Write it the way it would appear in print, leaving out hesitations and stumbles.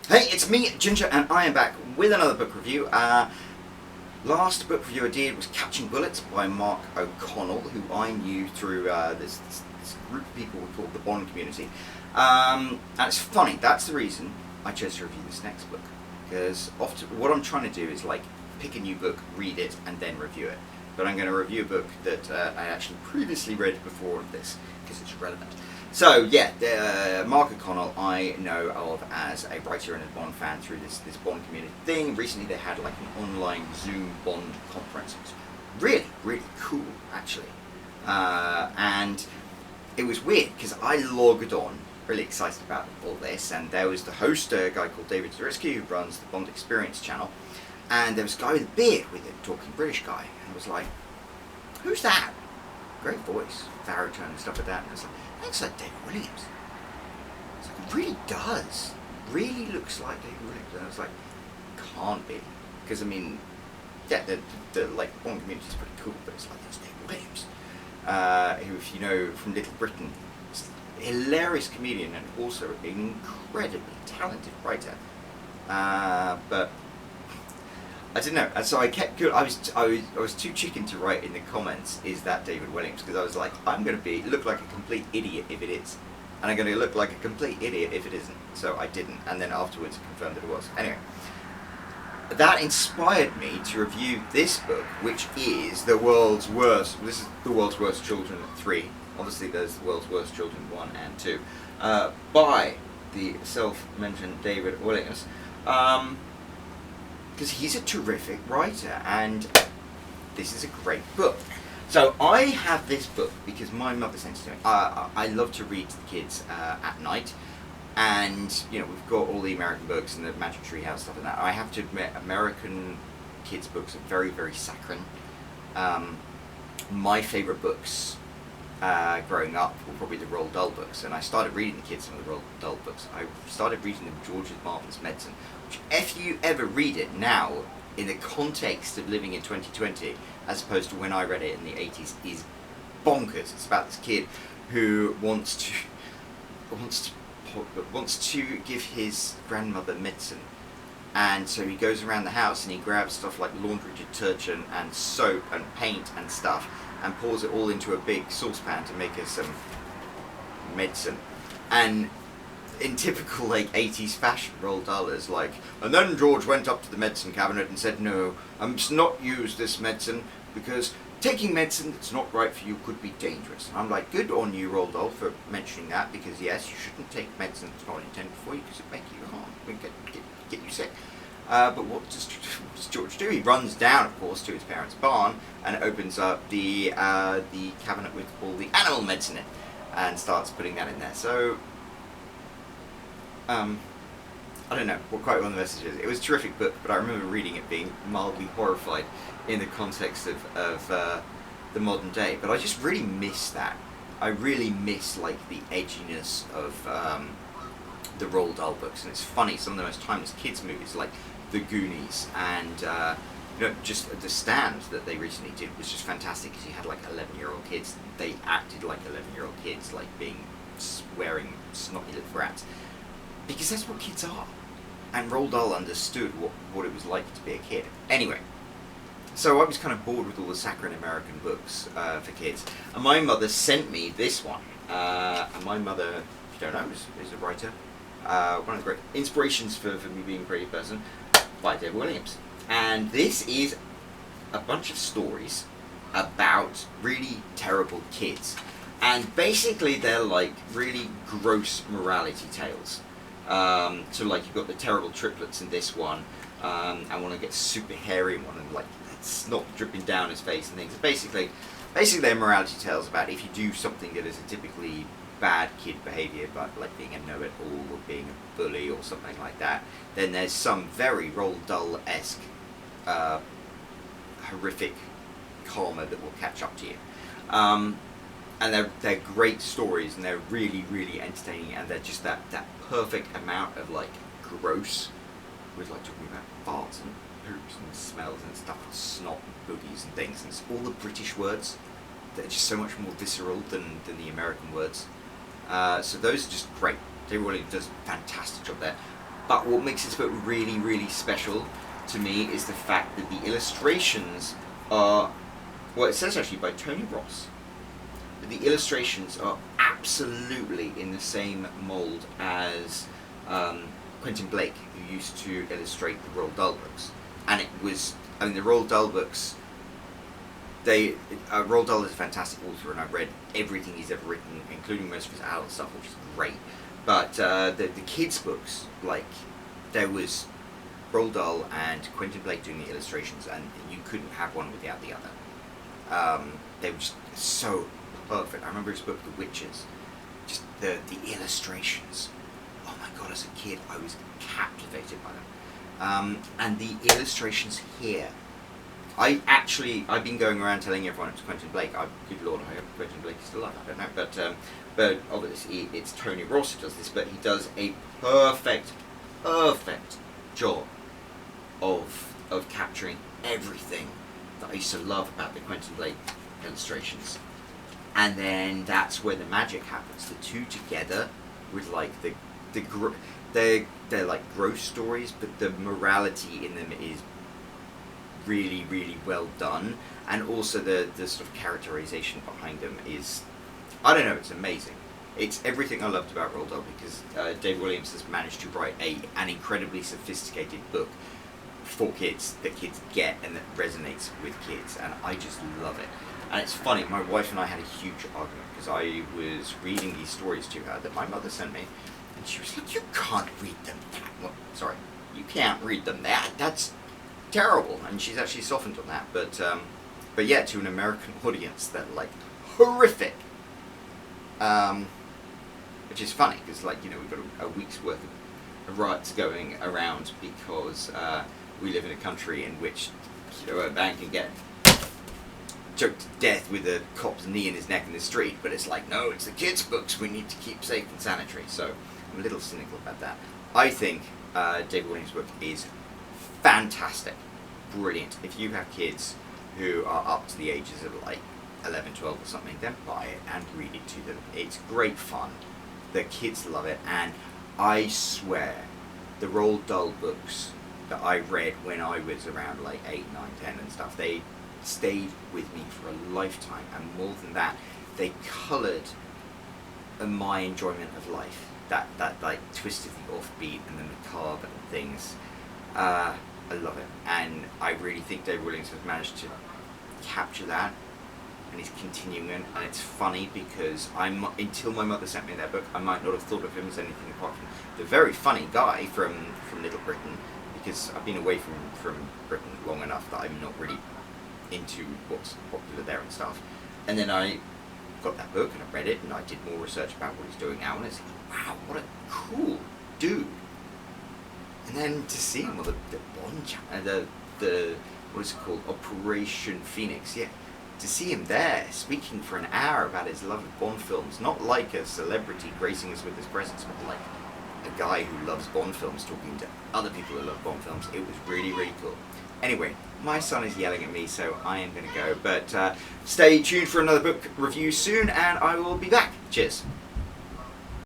Hey, it's me, Ginger, and I am back with another book review. Last book review I did was Catching Bullets by Mark O'Connell, who I knew through this group of people we call the Bond community. And it's funny, that's the reason I chose to review this next book. Because often what I'm trying to do is like pick a new book, read it, and then review it. But I'm going to review a book that I actually previously read before this, because it's relevant. So yeah, Mark O'Connell I know of as a writer and a Bond fan through this Bond community thing. Recently they had like an online Zoom Bond conference. It was really, really cool actually. And it was weird because I logged on really excited about all this, and there was the host, a guy called David Zaritsky, who runs the Bond Experience channel, and there was a guy with a beard with him, talking British guy, and I was like, who's that? Great voice, baritone and stuff like that, and I was like, looks like David Walliams. It's like, it really does. Really looks like David Walliams. And I was like, can't be. Because, I mean, yeah, the like, Bond community is pretty cool, but it's like, that's David Walliams. Who, if you know from Little Britain, is a hilarious comedian and also an incredibly talented writer. But I don't know. And so I kept good. I was too chicken to write in the comments, is that David Walliams? Because I was like, I'm going to look like a complete idiot if it is, and I'm going to look like a complete idiot if it isn't. So I didn't, and then afterwards confirmed that it was. Anyway, that inspired me to review this book, which is the world's worst. This is the world's worst children 3. Obviously, there's the world's worst children 1 and 2, by the self-mentioned David Walliams. Because he's a terrific writer, and this is a great book. So I have this book because my mother sent it to me. I love to read to the kids at night, and you know, we've got all the American books and the Magic Tree House stuff and that. I have to admit, American kids' books are very, very saccharine. My favourite books growing up were probably the Roald Dahl books, and I started reading the kids some of the Roald Dahl books. I started reading them George's Marvelous Medicine, which if you ever read it now in the context of living in 2020 as opposed to when I read it in the 80s, is bonkers. It's about this kid who wants to give his grandmother medicine, and so he goes around the house and he grabs stuff like laundry detergent and soap and paint and stuff and pours it all into a big saucepan to make her some medicine. And in typical like 80s fashion, Roald Dahl is like, and then George went up to the medicine cabinet and said, no, I must not use this medicine because taking medicine that's not right for you could be dangerous. And I'm like, good on you, Roald Dahl, for mentioning that, because yes, you shouldn't take medicine that's not intended for you because it makes you harm, get you sick. But what does George do? He runs down, of course, to his parents' barn and opens up the cabinet with all the animal medicine in it and starts putting that in there. So, I don't know what quite one of the messages. It was a terrific book, but I remember reading it being mildly horrified in the context of the modern day. But I just really miss that. I really miss like the edginess of the Roald Dahl books, and it's funny. Some of the most timeless kids movies, like The Goonies and you know, just The Stand that they recently did, was just fantastic because you had like 11-year-old kids. They acted like 11-year-old kids, like being swearing snotty little brats, because that's what kids are. And Roald Dahl understood what it was like to be a kid. Anyway, so I was kind of bored with all the saccharine American books for kids, and my mother sent me this one. And my mother, if you don't know, is a writer. One of the great inspirations for me being a creative person, by David Walliams. And this is a bunch of stories about really terrible kids. And basically they're like really gross morality tales. So like you've got the terrible triplets in this one, and one that gets super hairy and one and like snot dripping down his face and things. Basically they're morality tales about if you do something that is a typically bad kid behaviour, but like being a know-it-all or being a bully or something like that, then there's some very Roald Dahl-esque horrific karma that will catch up to you. And they're great stories, and they're really, really entertaining, and they're just that perfect amount of like gross, with like talking about farts and poops and smells and stuff and snot and boogies and things, and it's all the British words that are just so much more visceral than the American words. So those are just great. David Walliams does a fantastic job there. But what makes this book really, really special to me is the fact that the illustrations are, well, it says actually by Tony Ross, but the illustrations are absolutely in the same mould as Quentin Blake, who used to illustrate the Roald Dahl books. And it was, I mean, the Roald Dahl books, Roald Dahl is a fantastic author, and I've read everything he's ever written, including most of his adult stuff, which is great. But the kids' books, like, there was Roald Dahl and Quentin Blake doing the illustrations, and you couldn't have one without the other. They were just so perfect. I remember his book, The Witches. Just the illustrations. Oh my god, as a kid, I was captivated by them. And the illustrations here, I've been going around telling everyone it's Quentin Blake. Good lord, I hope Quentin Blake is still alive. I don't know, but obviously it's Tony Ross who does this. But he does a perfect job of capturing everything that I used to love about the Quentin Blake illustrations. And then that's where the magic happens. The two together with like they're like gross stories, but the morality in them is really, really well done, and also the sort of characterization behind them is, I don't know, it's amazing. It's everything I loved about Roald Dahl, because Dave Walliams has managed to write an incredibly sophisticated book for kids that kids get and that resonates with kids, and I just love it. And it's funny, my wife and I had a huge argument because I was reading these stories to her that my mother sent me, and she was like, "You can't read them that." Well, sorry, you can't read them that. That's terrible. And she's actually softened on that. But yeah, to an American audience, they're like horrific. Which is funny because, like, you know, we've got a week's worth of riots going around because we live in a country in which, you know, a man can get choked to death with a cop's knee in his neck in the street, but it's like, no, it's the kids' books we need to keep safe and sanitary. So I'm a little cynical about that. I think David Williams' book is fantastic, brilliant. If you have kids who are up to the ages of like 11, 12 or something, then buy it and read it to them. It's great fun. The kids love it, and I swear the Roald Dahl books that I read when I was around like 8, 9, 10 and stuff, they stayed with me for a lifetime, and more than that, they coloured my enjoyment of life. That like twist of the offbeat and the macabre and things. I love it, and I really think Dave Williams has managed to capture that, and he's continuing it. And it's funny because until my mother sent me that book, I might not have thought of him as anything apart from the very funny guy from Little Britain, because I've been away from Britain long enough that I'm not really into what's popular there and stuff. And then I got that book and I read it, and I did more research about what he's doing now, and it's like, wow, what a cool dude. And then to see him on the Bond, the what is it called, Operation Phoenix, yeah, to see him there speaking for an hour about his love of Bond films, not like a celebrity gracing us with his presence, but like a guy who loves Bond films talking to other people who love Bond films. It was really, really cool. Anyway, my son is yelling at me, so I am going to go, but stay tuned for another book review soon, and I will be back. Cheers.